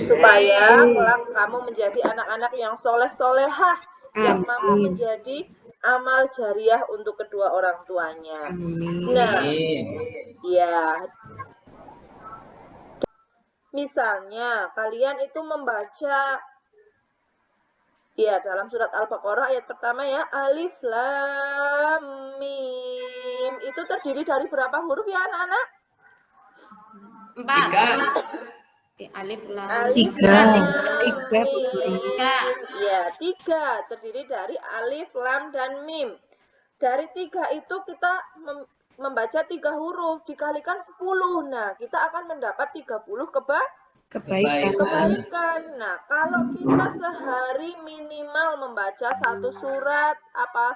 supaya kelak kamu menjadi anak-anak yang soleh-solehah yang mampu menjadi amal jariah untuk kedua orang tuanya. Nah, ya, misalnya kalian itu membaca ya dalam surat Al-Baqarah ayat pertama ya, Alif Lam Mim. Itu terdiri dari berapa huruf ya anak-anak? 4. Alif Lam. Tiga. Ya, 3. Terdiri dari Alif, Lam, dan Mim. Dari 3 itu kita membaca 3 huruf dikalikan 10. Nah, kita akan mendapat 30 kebaikan. Nah, kalau kita sehari minimal membaca 1 surat,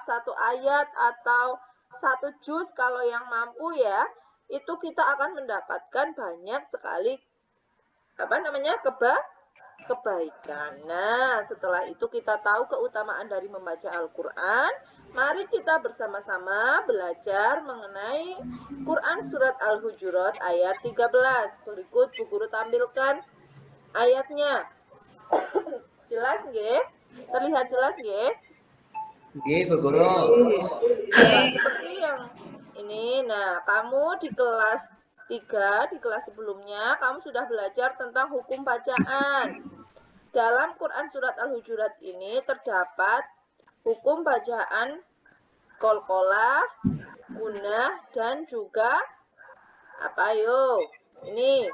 satu ayat atau 1 juz kalau yang mampu ya, itu kita akan mendapatkan banyak sekali kebaikan. Nah, setelah itu kita tahu keutamaan dari membaca Al-Quran. Mari kita bersama-sama belajar mengenai Quran Surat Al-Hujurat ayat 13. Berikut Bu Guru tampilkan ayatnya. Jelas nggih? Terlihat jelas nggih? Nggih, Bu Guru. Seperti yang ini. Nah, kamu di kelas 3, di kelas sebelumnya, kamu sudah belajar tentang hukum bacaan. Dalam Quran Surat Al-Hujurat ini terdapat hukum bacaan qalqalah, gunnah, dan juga ini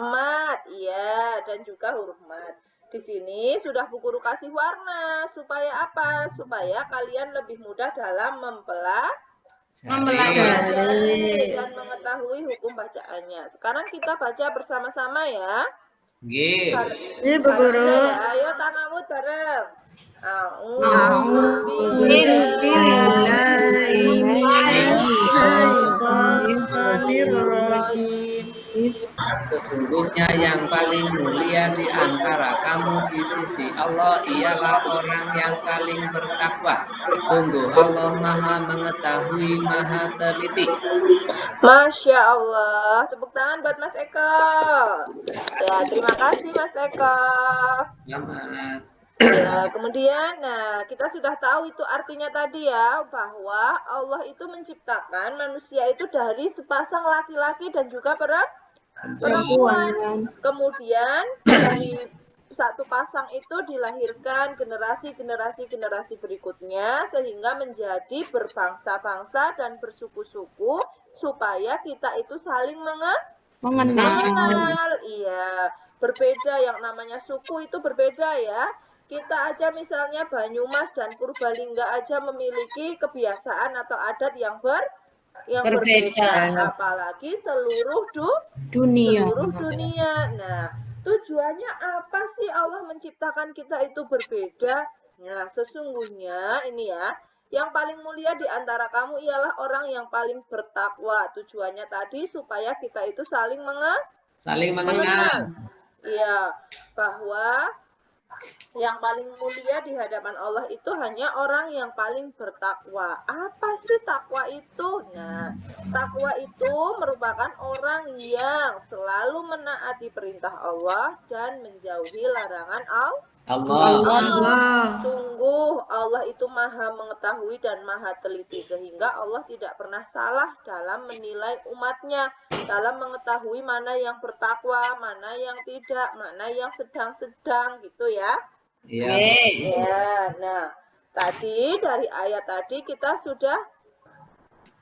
mat, ya, dan juga huruf mat. Di sini sudah Bu Guru kasih warna supaya apa? Supaya kalian lebih mudah dalam mempelajari dan mengetahui hukum bacaannya. Sekarang kita baca bersama-sama ya. Nggih. Bu Guru. Ayo tanamut bareng. Sesungguhnya yang paling mulia di antara kamu di sisi Allah ialah orang yang paling bertakwa. Sungguh Allah Maha Mengetahui, Maha Teliti. Masya Allah. Tepuk tangan buat Mas Eko. Ya, terima kasih Mas Eko. Selamat. Ya, kemudian, kita sudah tahu itu artinya tadi ya, bahwa Allah itu menciptakan manusia itu dari sepasang laki-laki dan juga perempuan. Kemudian dari satu pasang itu dilahirkan generasi berikutnya sehingga menjadi berbangsa-bangsa dan bersuku-suku supaya kita itu saling mengenal. Iya, berbeda, yang namanya suku itu berbeda ya. Kita aja misalnya Banyumas dan Purbalingga aja memiliki kebiasaan atau adat yang berbeda, apalagi seluruh dunia. Nah, tujuannya apa sih Allah menciptakan kita itu berbeda? Nah, sesungguhnya ini ya, yang paling mulia di antara kamu ialah orang yang paling bertakwa. Tujuannya tadi supaya kita itu saling mengenal. Iya, bahwa yang paling mulia di hadapan Allah itu hanya orang yang paling bertakwa. Apa sih takwa itu? Nah, takwa itu merupakan orang yang selalu menaati perintah Allah dan menjauhi larangan Allah. Sungguh Allah itu Maha Mengetahui dan Maha Teliti, sehingga Allah tidak pernah salah dalam menilai umatnya, dalam mengetahui mana yang bertakwa, mana yang tidak, mana yang sedang-sedang gitu ya. Ya, nah tadi dari ayat tadi kita sudah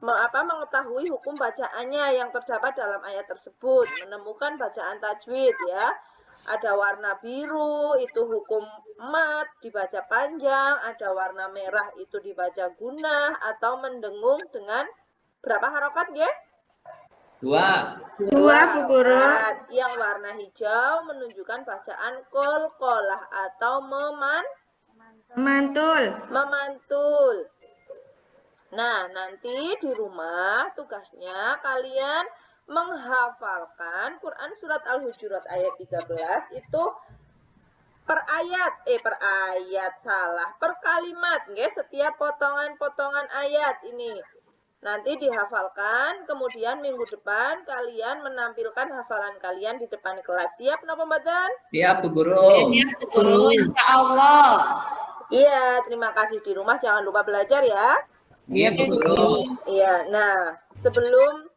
mengetahui hukum bacaannya yang terdapat dalam ayat tersebut, menemukan bacaan tajwid ya. Ada warna biru itu hukum mat dibaca panjang, ada warna merah itu dibaca gunnah atau mendengung dengan berapa harokat ya? 2 Bu Guru. Yang warna hijau menunjukkan bacaan qalqalah atau memantul. Nah, nanti di rumah tugasnya kalian menghafalkan Quran Surat Al-Hujurat ayat 13 itu per kalimat, nggih, setiap potongan-potongan ayat ini. Nanti dihafalkan, kemudian minggu depan kalian menampilkan hafalan kalian di depan kelas. Siap, napa mboten? Siap, Bu Guru. Siap, Bu Guru, insya Allah. Iya, terima kasih. Di rumah jangan lupa belajar ya. Iya, Bu Guru. Iya, nah sebelum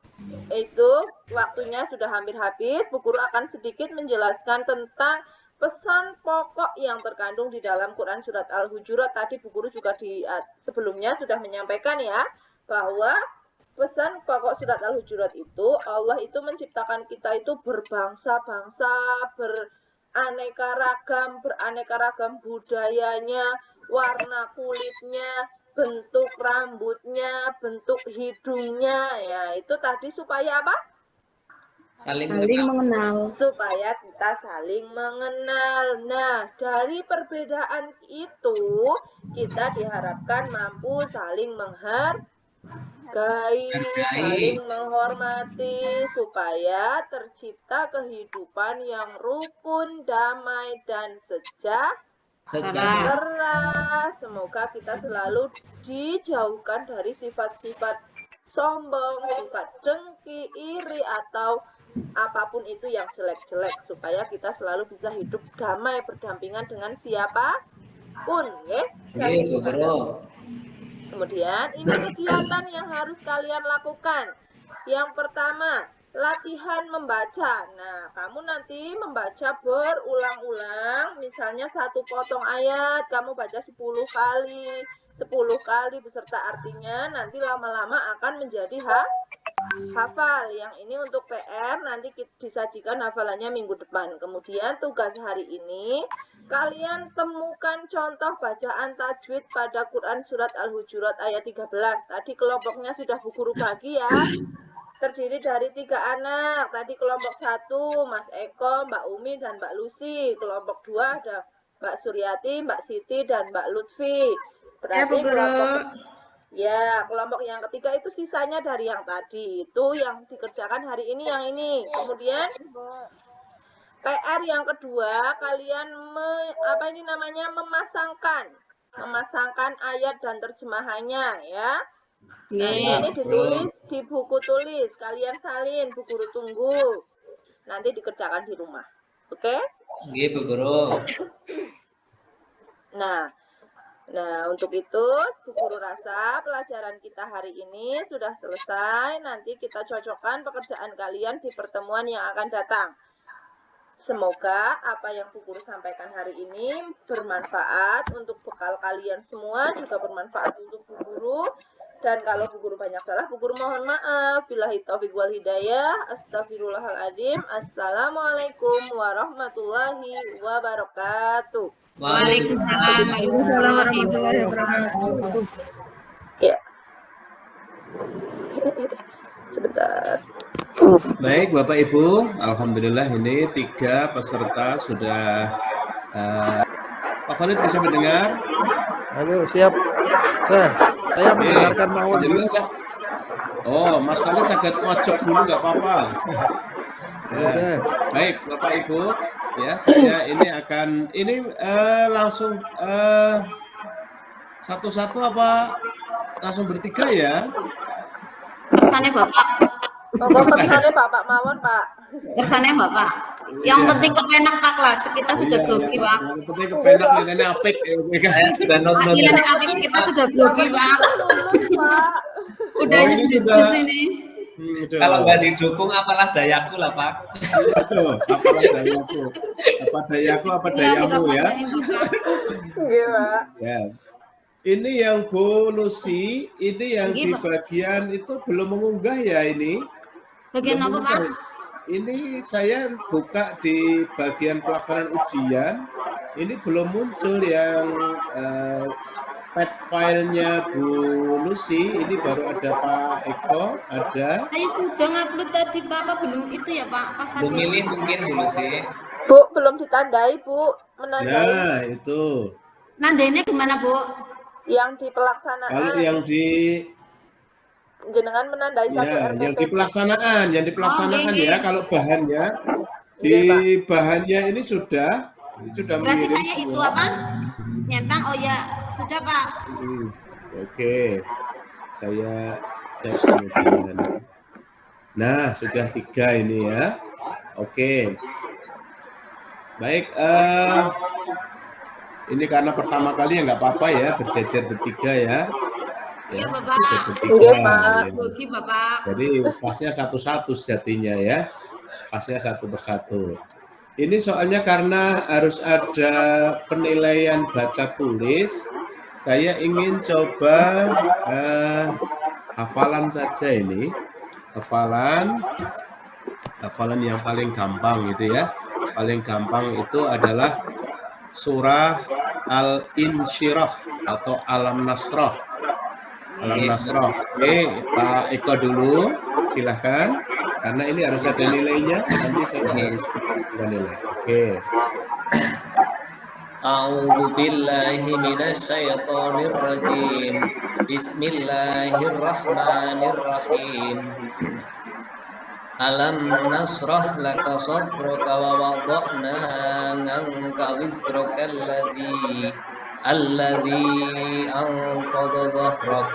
itu waktunya sudah hampir habis, Bu Guru akan sedikit menjelaskan tentang pesan pokok yang terkandung di dalam Quran Surat Al-Hujurat. Tadi Bu Guru juga sebelumnya sudah menyampaikan ya, bahwa pesan pokok Surat Al-Hujurat itu, Allah itu menciptakan kita itu berbangsa-bangsa, beraneka ragam budayanya, warna kulitnya, bentuk rambutnya, bentuk hidungnya, ya itu tadi supaya apa? Saling mengenal. Supaya kita saling mengenal. Nah, dari perbedaan itu kita diharapkan mampu saling menghargai, saling menghormati, supaya tercipta kehidupan yang rukun, damai, dan sejahtera. Semoga kita selalu dijauhkan dari sifat-sifat sombong, sifat dengki, iri, atau apapun itu yang jelek-jelek, supaya kita selalu bisa hidup damai berdampingan dengan siapapun, ya. Kemudian ini kegiatan yang harus kalian lakukan. Yang pertama, latihan membaca. Nah, kamu nanti membaca berulang-ulang, misalnya satu potong ayat kamu baca 10 kali beserta artinya, nanti lama-lama akan menjadi hafal. Yang ini untuk PR, nanti disajikan hafalannya minggu depan. Kemudian tugas hari ini, kalian temukan contoh bacaan tajwid pada Quran Surat Al-Hujurat ayat 13. Tadi kelompoknya sudah Bu Guru bagi ya. Terdiri dari 3 anak. Tadi kelompok 1, Mas Eko, Mbak Umi, dan Mbak Lucy. Kelompok 2 ada Mbak Suryati, Mbak Siti, dan Mbak Lutfi. Berarti kelompok yang ketiga itu sisanya dari yang tadi. Itu yang dikerjakan hari ini, yang ini. Kemudian PR yang kedua, kalian memasangkan ayat dan terjemahannya ya. Nanti ini ditulis di buku tulis, kalian salin, Bu Guru tunggu. Nanti dikerjakan di rumah. Oke? Iya, Bu Guru. Nah, untuk itu Bu Guru rasa pelajaran kita hari ini sudah selesai. Nanti kita cocokkan pekerjaan kalian di pertemuan yang akan datang. Semoga apa yang Bu Guru sampaikan hari ini bermanfaat untuk bekal kalian semua, juga bermanfaat untuk Bu Guru. Dan kalau Bu Guru banyak salah, Bu Guru mohon maaf. Billahi taufiq wal hidayah. Astaghfirullahaladzim. Assalamualaikum warahmatullahi wabarakatuh. Waalaikumsalam warahmatullahi wabarakatuh. Ya. Sebentar. Baik Bapak Ibu, alhamdulillah ini 3 peserta sudah. Pak Khalid bisa mendengar? Halo, siap. Saya mendengarkan mau dulu. Oh, Mas Khalid sakit mojok dulu nggak apa-apa. Baik Bapak Ibu, ya saya ini akan langsung satu-satu apa langsung bertiga ya? Kesannya Bapak. Kesannya Bapak mawon Pak. Kesannya Bapak. Yang penting kepenak Pak kelas. Kita sudah grogi Pak. Yang penting kepenak nilainya apik. Saya sudah nonton. Nilainya apik, kita sudah grogi Pak. Udah jus ini. Kalau nggak didukung apalah dayaku lah Pak. Apalah dayaku. Apa dayaku apa dayamu ya. Iya. Ya. Ini yang Bu Lucy, ini yang di bagian itu belum mengunggah ya ini. Bagian apa Pak? Ini saya buka di bagian pelaksanaan ujian. Ini belum muncul yang pad filenya Bu Lucy. Ini baru ada Pak Eko, ada. Saya sudah ngupload tadi Bapak belum itu ya Pak? Pas tadi. Memilih mungkin dulu sih. Bu, belum ditandai Bu, menandai. Nah itu. Nandainnya gimana Bu? Yang di pelaksanaan. Kalau yang di jenengan menandai satu RPP. yang di pelaksanaan ya. Kalau bahannya bahannya ini sudah berarti saya itu apa? Nyentang, oh ya sudah Pak. Oke, saya Cek kemudian. Nah, sudah 3 ini ya. Oke. Baik, ini karena pertama kali ya nggak apa-apa ya, berjejer bertiga ya. Iya, Ya, Bapak. berjejer bertiga. Iya, Pak. Ya. Bagi Bapak. Jadi pasnya satu-satu sejatinya ya. Pasnya satu persatu. Ini soalnya karena harus ada penilaian baca tulis, saya ingin coba hafalan saja ini. Hafalan yang paling gampang itu ya. Paling gampang itu adalah surah Al-Insyirah atau Alam Nasrah. Alam Nasrah. Oke, Pak Eko dulu, silahkan. Karena ini harus ada nilainya, nanti saya harus nilai. Oke. A'udzu billahi minasy syaithanir rajim. Bismillahirrahmanirrahim. Alam nasrah laka sadraka wa wada'na 'anka wizraka alladhi anqadha dhahrak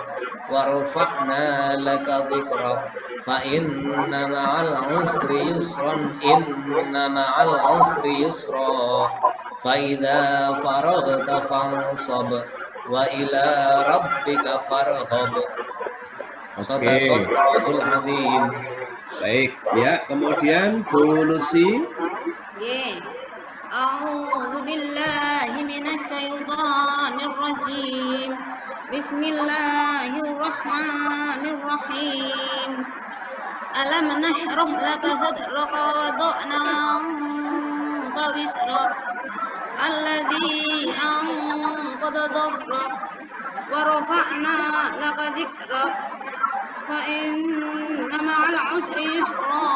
wa rafa'na laka dhikrak fa inna ma'al usri yusran fa idza faraghta fansab wa ila rabbika farghab. Sadaqallahul azim. Baik, ya. Kemudian Bu Lucy. Nggih. A'udzu billahi minasy syaithanir rajim. Bismillahirrahmanirrahim. Alam nashrah laka sadraka wa wada'na 'anka wizrak alladzi anqadha dhahrak wa rafa'na laka dhikrak fa inna ma'al usri yusra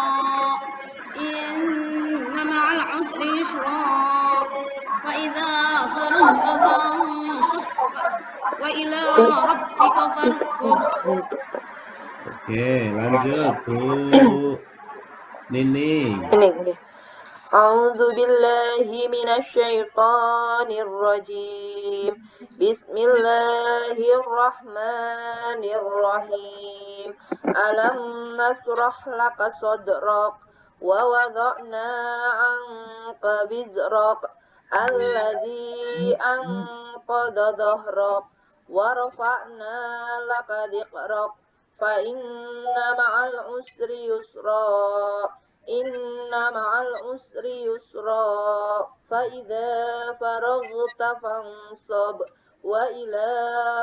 fa idza faraghta fansab wa ila rabbika farghab. Oke, lanjut Bu Nining. Ini. A'udzu billahi minasy syaithanir rajim. Bismillahirrahmanirrahim. Alam nasrah laka sadrak wa wada'na 'anka wizrak alladzi anqadha dhahrak wa rafa'na laka dhikrak fa inna ma'al usri yusra fa idza faraghta fansab wa ila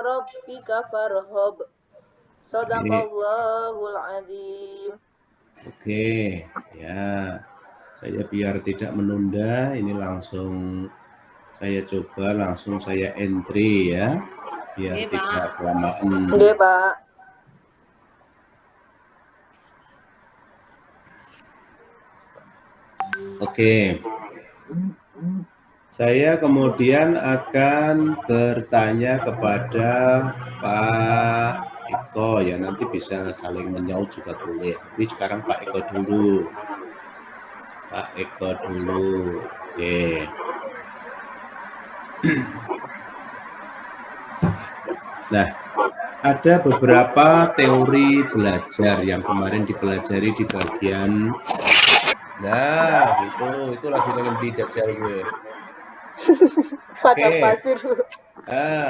rabbika farghab. Shadaqallahul azim. Oke, ya. Saya biar tidak menunda, ini langsung saya coba langsung saya entry ya. Biar Oke, tidak kelamaan. Oke, Pak. Oke. Saya kemudian akan bertanya kepada Pak Eko ya, nanti bisa saling menyaut juga boleh. Tapi sekarang Pak Eko dulu. Pak Eko dulu. Oke. Nah, ada beberapa teori belajar yang kemarin dipelajari di bagian. Nah, itu lagi dengan dijajal gue. Padang pasir.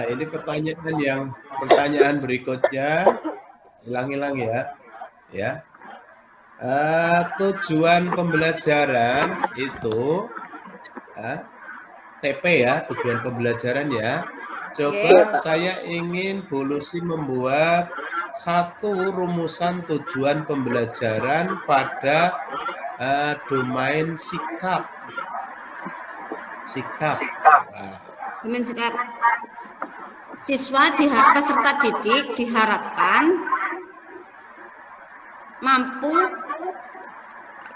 Ini pertanyaan berikutnya. Hilang-hilang ya. Ya. Tujuan pembelajaran itu TP ya, tujuan pembelajaran ya. Coba saya ingin Bu Lucy membuat satu rumusan tujuan pembelajaran pada domain sikap. Domain sikap. Siswa peserta didik diharapkan mampu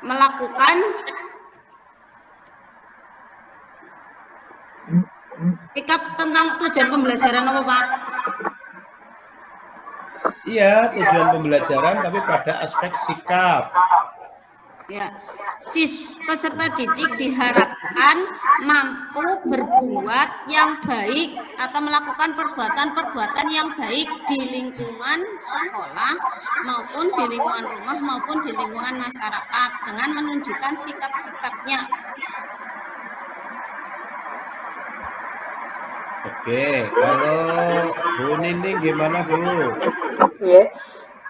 melakukan sikap tentang tujuan pembelajaran apa, Pak? Iya, tujuan pembelajaran tapi pada aspek sikap. Ya, peserta didik diharapkan mampu berbuat yang baik atau melakukan perbuatan-perbuatan yang baik di lingkungan sekolah maupun di lingkungan rumah maupun di lingkungan masyarakat dengan menunjukkan sikap-sikapnya. Oke, kalau Bu Nining gimana Bu? Oke.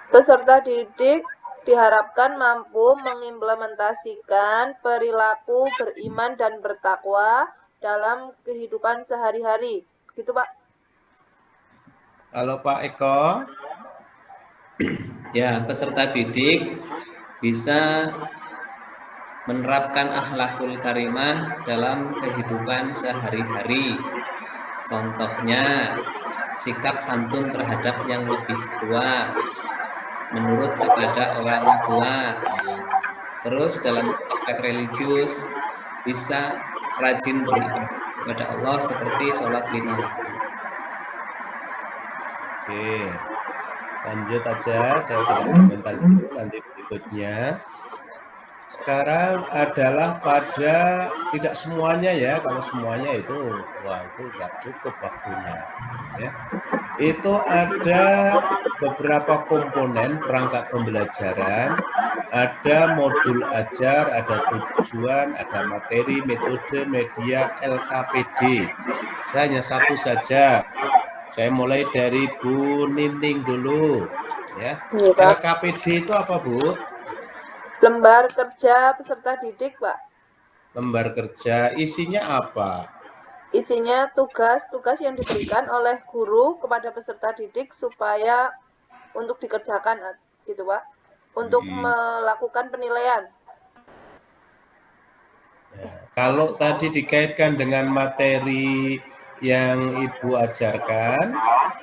Peserta didik diharapkan mampu mengimplementasikan perilaku beriman dan bertakwa dalam kehidupan sehari-hari. Gitu, Pak. Kalau Pak Eko? Ya, peserta didik bisa menerapkan akhlakul karimah dalam kehidupan sehari-hari. Contohnya, sikap santun terhadap yang lebih tua, menurut kepada orang tua. Terus dalam aspek religius bisa rajin beribadah kepada Allah seperti sholat 5 waktu. Oke, lanjut aja. Saya tidak komentar dulu nanti berikutnya. Sekarang adalah pada tidak semuanya ya. Kalau semuanya itu, wah itu nggak cukup waktunya. Ya. Itu ada beberapa komponen perangkat pembelajaran, ada modul ajar, ada tujuan, ada materi, metode, media, LKPD. Saya hanya satu saja. Saya mulai dari Bu Nining dulu. Ya. Iya, Pak. LKPD itu apa Bu? Lembar kerja peserta didik, Pak. Lembar kerja isinya apa? Isinya tugas-tugas yang diberikan oleh guru kepada peserta didik supaya untuk dikerjakan, gitu, Pak. Untuk melakukan penilaian. Ya, kalau tadi dikaitkan dengan materi yang Ibu ajarkan,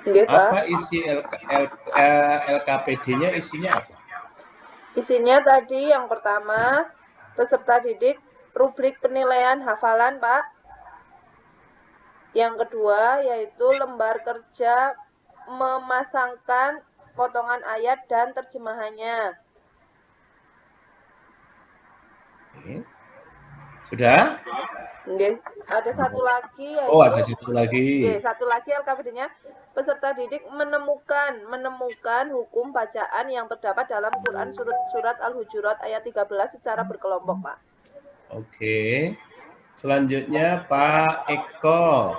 Iya, Pak. apa isi LKPD-nya isinya apa? Isinya tadi yang pertama, peserta didik rubrik penilaian hafalan, Pak. Yang kedua yaitu lembar kerja memasangkan potongan ayat dan terjemahannya. Oke. Sudah? Oke. Ada satu lagi yaitu, Oh, ada satu lagi. oke, satu lagi LKPD-nya peserta didik menemukan hukum bacaan yang terdapat dalam Quran surat Al-Hujurat ayat 13 secara berkelompok, Pak. Oke. Selanjutnya Pak Eko.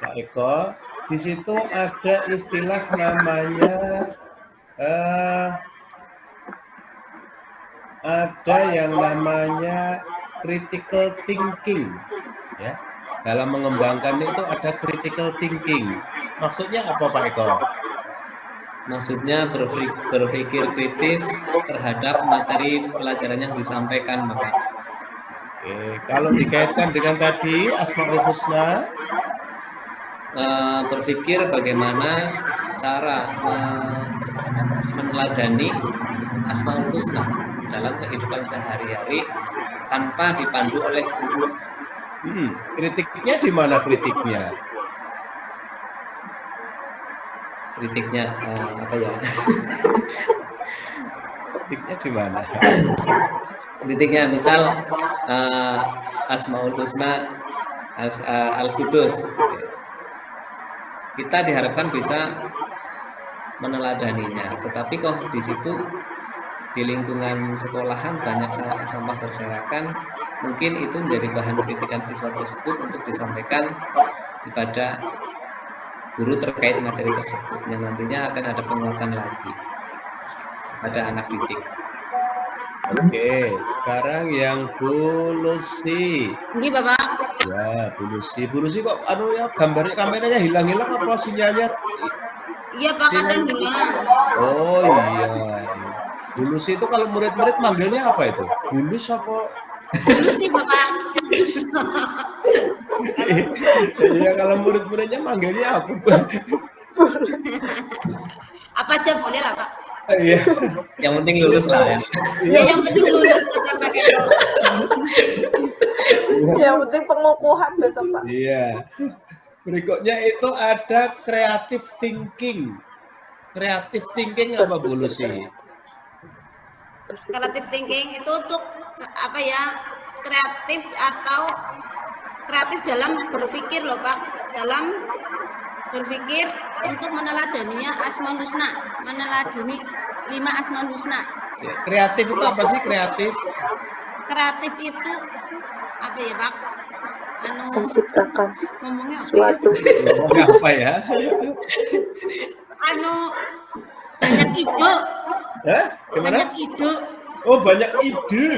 Pak Eko, di situ ada istilah namanya ada yang namanya critical thinking, ya. Dalam mengembangkan itu ada critical thinking. Maksudnya apa Pak Eko? Maksudnya berpikir kritis terhadap materi pelajaran yang disampaikan, Bapak. Oke, kalau dikaitkan dengan tadi Asmaul Husna, berpikir bagaimana cara meneladani Asmaul Husna dalam kehidupan sehari-hari tanpa dipandu oleh guru. Kritiknya di mana kritiknya? Kritiknya apa ya? Kritiknya di mana? Kritiknya misal Asmaul Husna Al-Qudus. Kita diharapkan bisa meneladaninya, tetapi kok di situ di lingkungan sekolahan banyak sampah berserakan, mungkin itu menjadi bahan kritikan siswa tersebut untuk disampaikan kepada guru terkait materi tersebut yang nantinya akan ada penguatan lagi pada anak didik. Oke, sekarang yang Bu Lucy. Ini Bapak. Ya, Bu Lucy. Bu Lucy kok ya gambarnya kameranya hilang-hilang apa sinyalnya? Iya Pak, kadang hilang. Oh iya. Bu Lucy itu kalau murid-murid manggilnya apa itu? Bulus apa? Bulus sih Bapak. Iya, kalau murid-muridnya manggilnya apa? Apa aja boleh lah Pak. Iya. Yang penting lulus lah ya. Ya, yang penting lulus kata Pak. Yang penting pengukuhan besok, Pak. Iya. Berikutnya itu ada creative thinking. Creative thinking apa Bu Lucy? Creative thinking itu untuk apa ya? Kreatif atau kreatif dalam berpikir loh Pak, dalam berpikir untuk meneladaninya Asmaul Husna, meneladani 5 Asmaul Husna. Ya, kreatif itu apa sih kreatif? Kreatif itu apa ya Pak? Menciptakan Ngomongnya apa ya? suatu. Ngomongnya apa ya? Banyak ide, Hah? Gimana? banyak ide. Oh, banyak ide.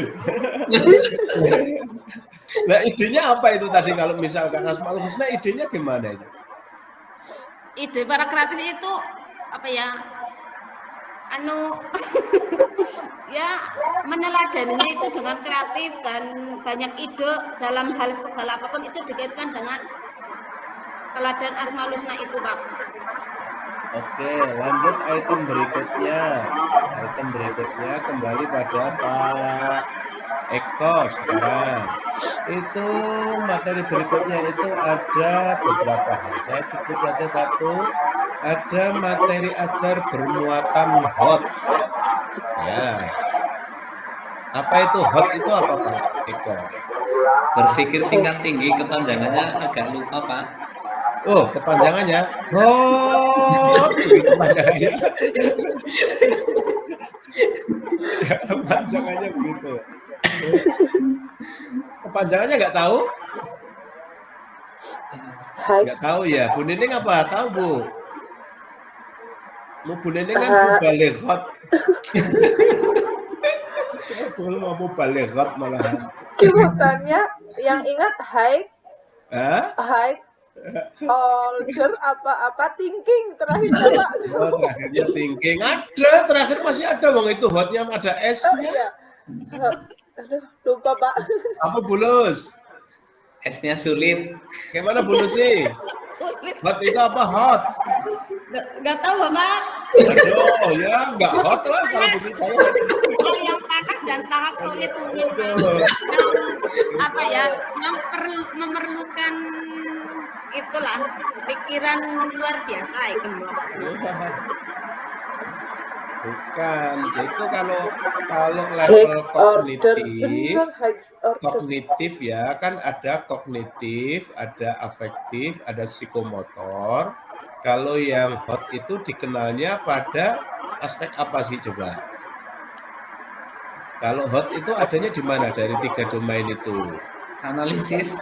Nah, idenya apa itu tadi kalau misalkan Asmaul Husna, idenya gimana itu? Ide para kreatif itu apa ya? Ya meneladaninya itu dengan kreatif dan banyak ide dalam hal segala apapun itu dikaitkan dengan teladan Asmaul Husna itu Pak. Oke, lanjut item berikutnya. Item berikutnya kembali pada Pak Eko sekarang. Itu materi berikutnya itu ada beberapa hal. Saya cukup saja satu. Ada materi ajar bermuatan hot. Ya. Apa itu hot itu apa Pak Eko? Berpikir tingkat tinggi, kepanjangannya agak lupa Pak. Oh, kepanjangannya hot. Kepanjangannya. Ya, kepanjangannya begitu. Kepanjangannya nggak tahu? Hai. Nggak tahu ya. Bu Nining apa? Tahu Bu? Bu Nining kan mubalighat. Belum mau mubalighat malahan. Sebutannya yang ingat high, Hah? high, order apa thinking terakhir Pak. Oh, terakhirnya thinking. Ada, terakhir masih ada Bang itu hotnya ada Oh S-nya. iya. Aduh, lupa Pak. Apa Bulus? S-nya sulit. Gimana Bulus sih? Hot itu apa hot? Nggak tahu Bapak. Aduh, ya nggak hot lah kalau begitu. Hal yang panas dan sangat sulit mungkin Pak. Aduh. Yang apa ya? Yang memerlukan itulah pikiran luar biasa itu Mbak. Bukan, itu kalau level Order, kognitif, bener, high order. kognitif ya kan ada kognitif, ada afektif, ada psikomotor. Kalau yang hot itu dikenalnya pada aspek apa sih coba? Kalau hot itu adanya di mana dari 3 domain itu? Analisis.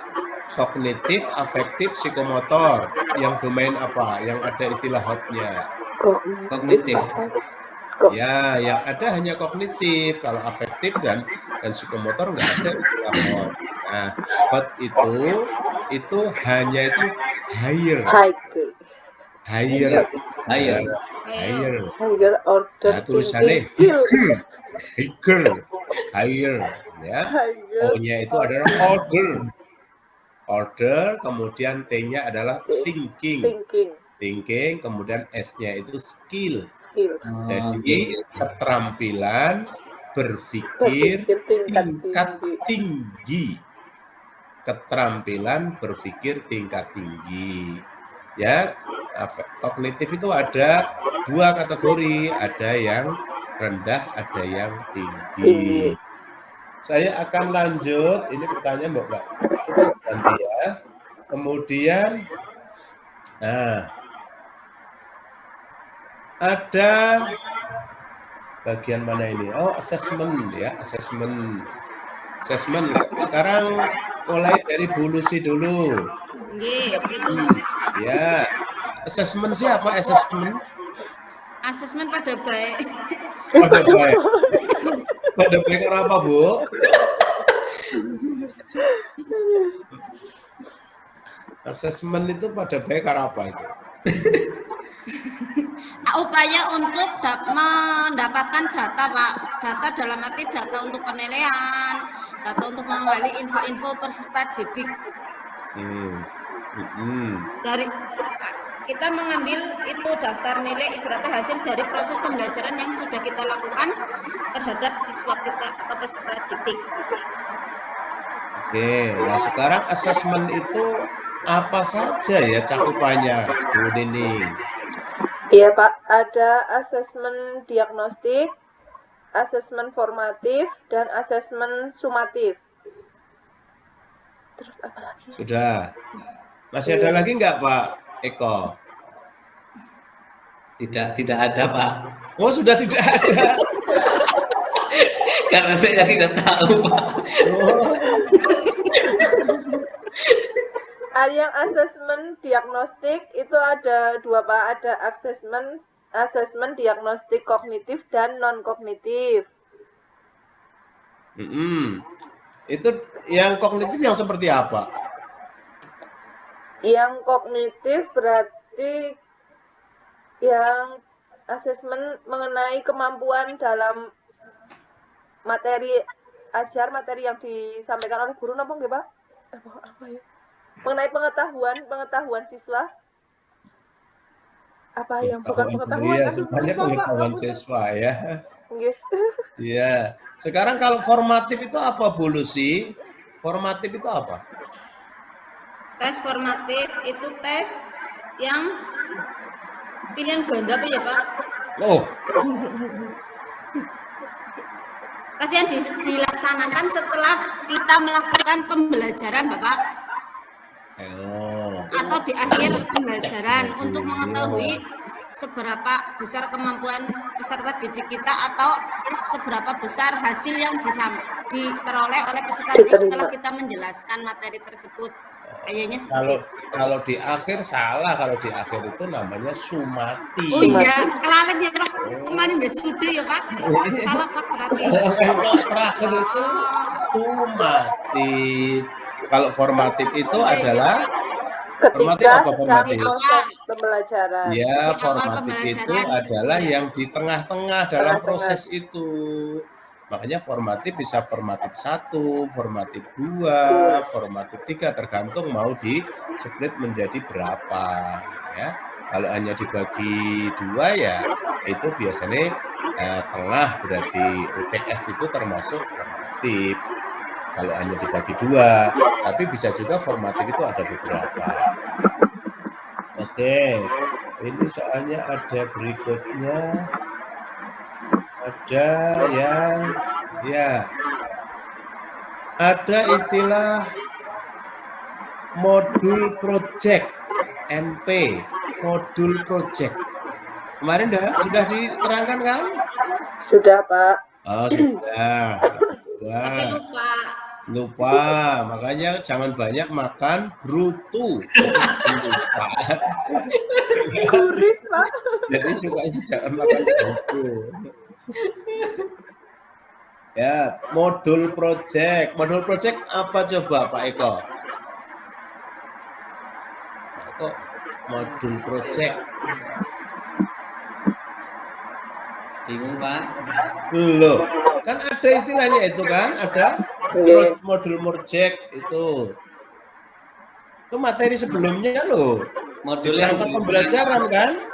Kognitif, afektif, psikomotor. Yang domain apa? Yang ada istilah hotnya? Kognitif. Ya, yang ada hanya kognitif. Kalau afektif dan psikomotor nggak ada istilah hot. Nah, hot itu hanya itu higher, Higher. higher, Ayo. higher. Higher order Nah, tulisannya thinking skill. higher, ya. Higher O-nya itu adalah order, kemudian T-nya adalah thinking, kemudian S-nya itu skill. skill. Jadi keterampilan berpikir tingkat tinggi. Keterampilan berpikir tingkat tinggi. Ya, kognitif itu ada 2 kategori, ada yang rendah, ada yang tinggi. Saya akan lanjut, ini pertanyaan Mbak nanti ya. Kemudian, nah, ada bagian mana ini? Oh, assessment ya, assessment. Sekarang mulai dari Bu Lucy dulu. Nggih, gitu. Ya, assessment siapa? Assessment? Asesmen pada baik. Pada baik. Pada baik apa Bu? Assessment itu pada baik apa itu? Upaya untuk mendapatkan data Pak, data dalam arti data untuk penilaian, data untuk menggali info-info peserta didik. Dari kita mengambil itu daftar nilai ibaratnya hasil dari proses pembelajaran yang sudah kita lakukan terhadap siswa kita atau peserta didik. Oke, nah sekarang assessment itu apa saja ya cakupannya Bu Nining? Iya Pak, ada asesmen diagnostik, asesmen formatif, dan asesmen sumatif. Terus apa lagi? Sudah. Masih ada lagi nggak Pak Eko? Tidak ada Pak. Oh sudah tidak ada. Karena saya tidak tahu Pak. Oh. Yang asesmen diagnostik itu ada dua Pak, ada asesmen diagnostik kognitif dan non kognitif. Itu yang kognitif yang seperti apa? Yang kognitif berarti yang asesmen mengenai kemampuan dalam materi ajar, materi yang disampaikan oleh guru, napa nggih Pak? Apa ya? Mengenai pengetahuan siswa. Apa yang bukan pengetahuan? Iya, Aduh, semuanya lupa, Pak. pengetahuan siswa ya. Nggih. Iya. Sekarang kalau formatif itu apa Bu Lucy? Formatif itu apa? Tes formatif itu tes yang pilihan ganda apa ya Pak? Oh, Tes yang dilaksanakan setelah kita melakukan pembelajaran Bapak. Atau di akhir pembelajaran untuk mengetahui seberapa besar kemampuan peserta didik kita atau seberapa besar hasil yang diperoleh oleh peserta didik setelah kita menjelaskan materi tersebut. Kayaknya seperti kalau di akhir salah, kalau di akhir itu namanya sumati. Oh iya, kelalen ya Pak. Kemarin besok ya Pak. Salah Pak berarti. Kalau terakhir itu sumatif. Kalau formatif itu adalah formatif Ketika apa formatif? proses pembelajaran. Ya, Di awal formatif itu pembelajaran. adalah yang di tengah-tengah dalam proses itu. Makanya formatif bisa formatif 1, formatif 2, formatif 3, tergantung mau di split menjadi berapa. Ya. Kalau hanya dibagi 2 ya itu biasanya tengah, berarti UTS itu termasuk formatif. Kalau hanya dibagi 2, tapi bisa juga formatif itu ada beberapa. Oke, ini soalnya ada berikutnya. Ada yang ya ada istilah modul project MP, modul project. Kemarin sudah diterangkan kan? Sudah Pak. Oh sudah. Tapi Lupa, makanya jangan banyak makan brutu. Lupa. Gurih Pak. Jadi sukanya jangan makan brutu. Ya, modul project. Modul project apa coba Pak Eko? Pak Eko, modul project. Bingung Pak. Loh, kan ada istilahnya itu kan? Ada modul project itu. Itu materi sebelumnya loh. Modul yang Rangka pembelajaran kan?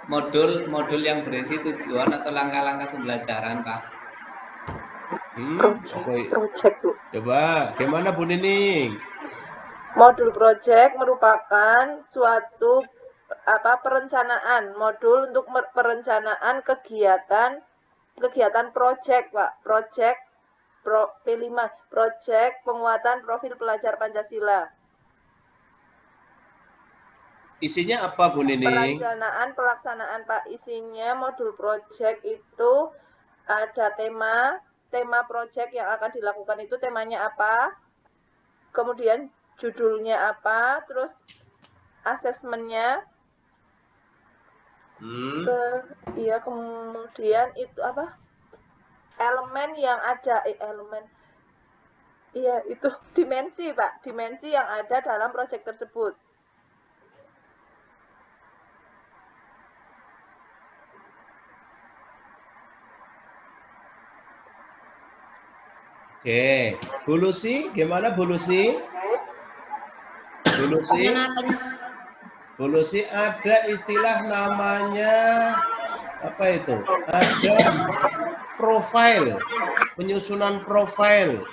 modul yang berisi tujuan atau langkah-langkah pembelajaran Pak. Project Bu. Coba, gimana Bu Nining? Modul project merupakan suatu perencanaan, modul untuk perencanaan kegiatan project Pak. Project P5, project penguatan profil pelajar Pancasila. Isinya apa Bu Nining? Pelaksanaan Pak. Isinya modul project itu ada tema project yang akan dilakukan itu temanya apa, kemudian judulnya apa, terus asesmennya, kemudian itu apa, elemen yang ada, itu dimensi Pak, dimensi yang ada dalam project tersebut. Oke, Bu Lucy, gimana Bu Lucy? Bu Lucy? Bu Lucy, ada istilah namanya apa itu? Ada profil, penyusunan profil.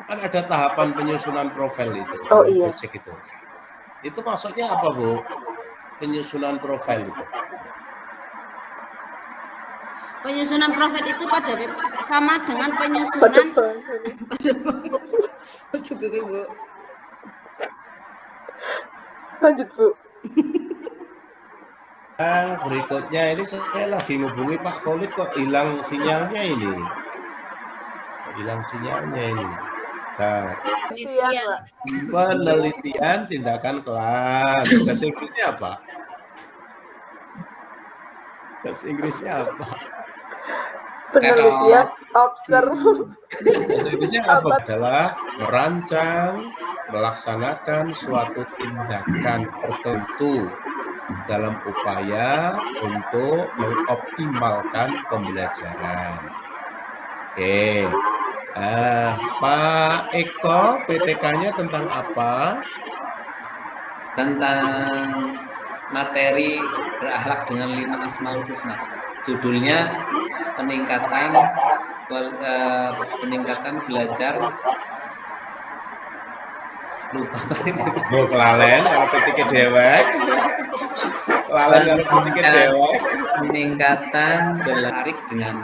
Kan ada tahapan penyusunan profil itu. Oh iya. Project itu. Itu maksudnya apa Bu? Penyusunan profil itu. Penyusunan profil itu sama dengan penyusunan Bu. Lanjut Bu. Berikutnya ini saya lagi ngubungi Pak Khalid kok hilang sinyalnya ini. Hilang sinyalnya ini. Nah, penelitian tindakan kelas. Bahasa Inggrisnya apa? Bahasa Inggrisnya apa? Penelitian observe. Bahasa Inggrisnya apa? Adalah merancang, melaksanakan suatu tindakan tertentu dalam upaya untuk mengoptimalkan pembelajaran. Oke. Pak Eko, PTK-nya tentang apa? Tentang materi berakhlak dengan 5 Asmaul Husna. Judulnya peningkatan belajar. Lupa Kelalen kalau PTK dewek. Kelalen kalau PTK dewek. Peningkatan belajar dengan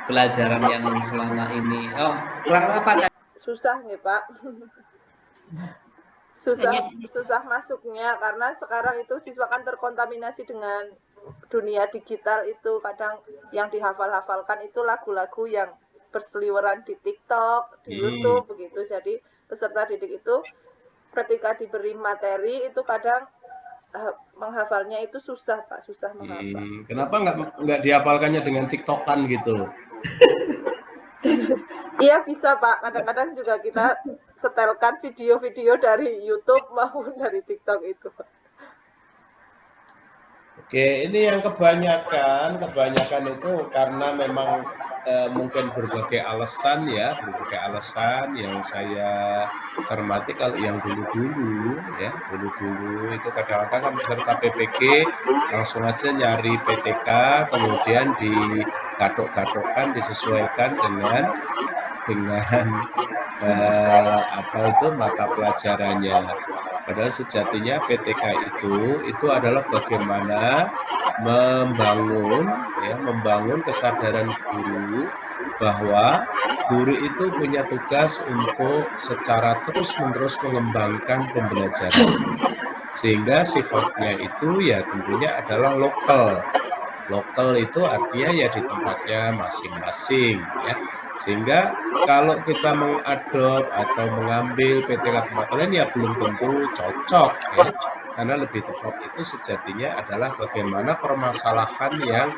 pelajaran yang selama ini. Oh, kurang apa? Susah nih Pak. Susah masuknya karena sekarang itu siswa kan terkontaminasi dengan dunia digital, itu kadang yang dihafal-hafalkan itu lagu-lagu yang berseliweran di TikTok, di YouTube begitu. Jadi peserta didik itu ketika diberi materi itu kadang menghafalnya itu susah Pak, susah menghafal. Kenapa nggak dihafalkannya dengan TikTokan gitu? Iya bisa Pak, kadang-kadang juga kita setelkan video-video dari YouTube maupun dari TikTok itu. Oke, ini yang kebanyakan itu karena memang mungkin berbagai alasan yang saya cermati. Kalau yang dulu itu kadang-kadang kan peserta PPG langsung aja nyari PTK, kemudian digatok-gatokkan, disesuaikan dengan mata pelajarannya. Padahal sejatinya PTK itu adalah bagaimana membangun kesadaran guru bahwa guru itu punya tugas untuk secara terus-menerus mengembangkan pembelajaran. Sehingga sifatnya itu ya tentunya adalah lokal. Lokal itu artinya ya di tempatnya masing-masing ya. Sehingga kalau kita mengadop atau mengambil PTK tempat lain ya belum tentu cocok ya. Karena lebih tepat itu sejatinya adalah bagaimana permasalahan yang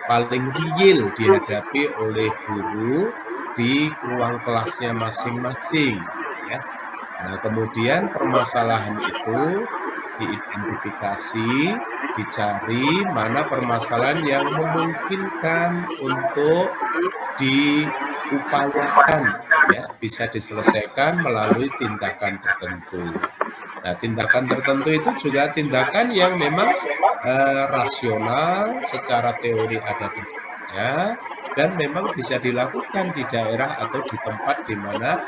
paling real dihadapi oleh guru di ruang kelasnya masing-masing ya. Nah, kemudian permasalahan itu diidentifikasi, dicari mana permasalahan yang memungkinkan untuk diupayakan ya, bisa diselesaikan melalui tindakan tertentu. Nah, tindakan tertentu itu juga tindakan yang memang rasional, secara teori ada tindakannya, dan memang bisa dilakukan di daerah atau di tempat di mana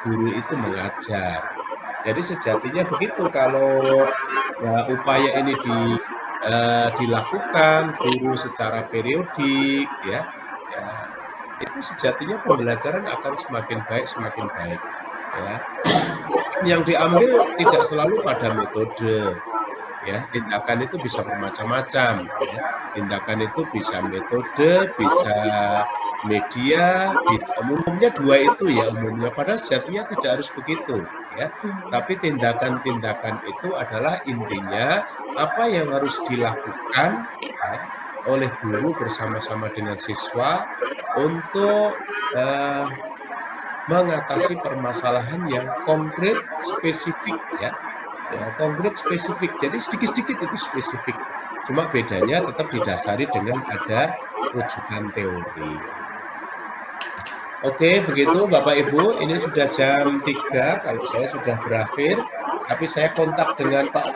guru itu mengajar. Jadi sejatinya begitu, kalau upaya ini dilakukan guru secara periodik ya, itu sejatinya pembelajaran akan semakin baik ya. Yang diambil tidak selalu pada metode ya, tindakan itu bisa bermacam-macam ya. Tindakan itu bisa metode, bisa media, bisa, umumnya dua itu ya umumnya, padahal sejatinya tidak harus begitu ya. Tapi tindakan-tindakan itu adalah intinya apa yang harus dilakukan ya, oleh guru bersama-sama dengan siswa untuk mengatasi permasalahan yang konkret spesifik ya. Konkret spesifik, jadi sedikit-sedikit itu spesifik, cuma bedanya tetap didasari dengan ada rujukan teori. Oke, begitu Bapak Ibu, ini sudah jam 3, kalau saya sudah berakhir, tapi saya kontak dengan Pak